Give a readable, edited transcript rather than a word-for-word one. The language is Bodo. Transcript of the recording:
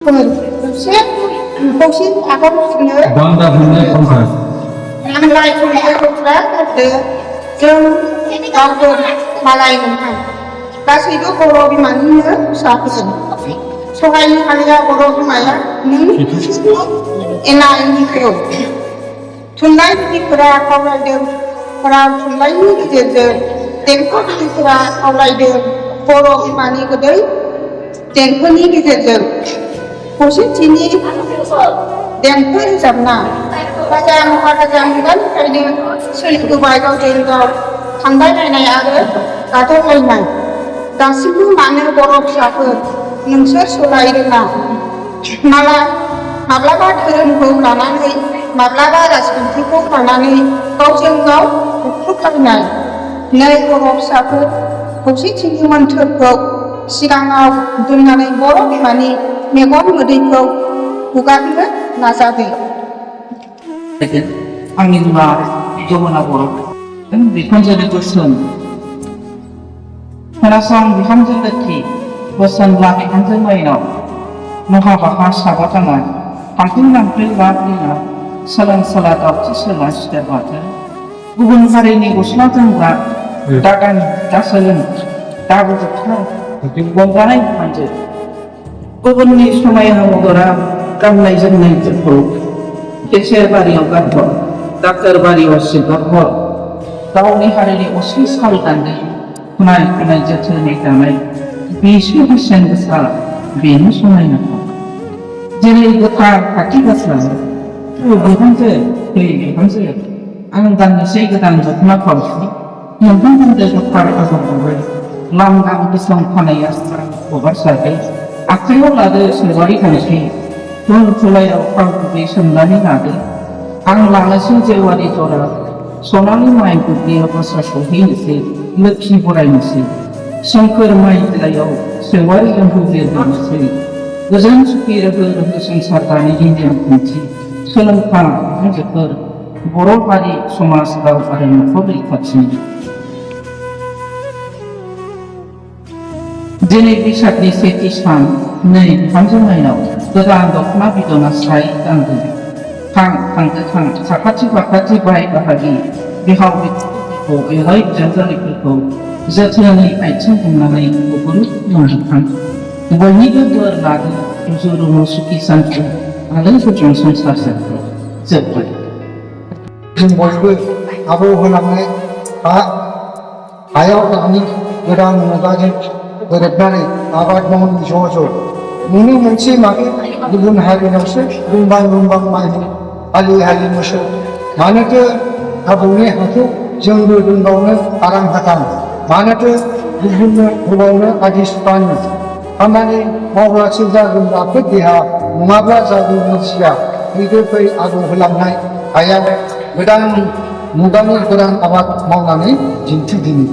से बौसिन आगान सुनो Bangga punya kongkas. नांलाय खमलाय गथ'फ्रा गारदो जों गावबो मालाय नङा गासैबो बर' बिमानिनो फिसाफोर सहायनो हालिया बर' बिमाया नों एना एनिखौ थुनलाइ गिरिफोरा खावलायदों राव थुनलाइनि गेजेरजों देंखोगिरिफोरा खावलायदों बर' बिमानि गोदै देंखोनि गेजेरजों खौसेथिनि देंखो रोजाबना राजा महाराजा मुगानिफ्रायनो सोलिबोबाय गावजों गाव खांलायलायनाय आरो गादबलायनाय दासिमबो मानो बर' फिसाफोर नोंसोर सोलाय रोङा माब्लाबा धोरोमखौ लानानै माब्लाबा राजखान्थिखौ लानानै गावजों गाव बुख्रुबलायनाय नै बर' फिसाफोर खौसेथिनि मोन्थोरखौ सिगाङाव दोननानै बर' बिमानि मेगन मोदैखौ हुगारनो नाजादो आंनि मुङा जमुना बर' बिखुनजोनि बोसोन खोनासं बिहामजो लोक्षि बोसोनब्ला बिहामजो माइनाव महाबाहा साबा थांनाय थांफिन लांफिन लाफिना सोलों सोला दावथि सोला सिथेर बाथो गुबुन हारिनि गस्ला जोमग्रा दा सोलों दाबो जोबथार रंजानाय बिहामजो गुबुननि समायना महरा गाननाय जोमनायफोरखौ केसेर बारियाव गारहर दाखोर बारियाव सिगारहर गावनि हारिनि असे साल दान्दै खुनाय खुनाय जोथोनै दानाय बेसो बेसेन गोसा बेनो समायनाथाव जेरै गोथार खाथि गासा बिहामजो फै बिहामजो आं गाननोसै गोदान दख'ना थावसि नोंथां गानदो गोथार आगर गुबै लांदां गोसोम खानाया हगारसारबाय आखायाव लादो सेवारि गांसे फुल फुलायाव थाव गुबै सोमनानै लादो आं लानोसै जेवारि जरा सनालि माइ दुब्लियाव बासा सहैनोसै लोक्षि बरायनोसै सोमखोर माइ बिलाइयाव सेवारि एम्फौ लिरनोसै गोजोन सुखि रोहो रोहो संसार दानायनि नेम खान्थि सोलोंथाइ बिहामजोफोर बर' हारि समाज राव आरो न'खर रैखाथि दिनै बैसागनि सेथि सान नै बिहामजो माइनाव गोदान दख'ना बिदना स्राय गानदों थांदो थां साखाथि फाखाथि बाय बाहागि बिहाव बिखुनजोफोरखौ बेवहाय बिजावजालिफोरखौ जोथोनै आथिं हमनानै गुगुरुब खुलुमहैखां बयनिबो बोर लादो रुजु रुमु सुखि सान्थि आलो गोजोन संसार जाथों जोब्बाय जों बयबो आबौ होलांनाय हायाव दानि गोदान मुगाजों गोरोबनानै आबाद मावनो ज' नुनो मोनसे माथो गुबुन हारिनावसो रुंबां रुंबां माइ हालि हालि मोसौ मानोथो आबौनि हाखौ जोंबो रोंबावनो आरां हाथां मानोथो गुबुननो होबावनो आदि सुखानो खामानि मावब्लासो जागोन राफोद देहा नङाब्ला जागोन मोनसिया फैदो फै आबौ होलांनाय हायाव गोदान मुगानि गोदान आबाद मावनानै दिन्थिदिनि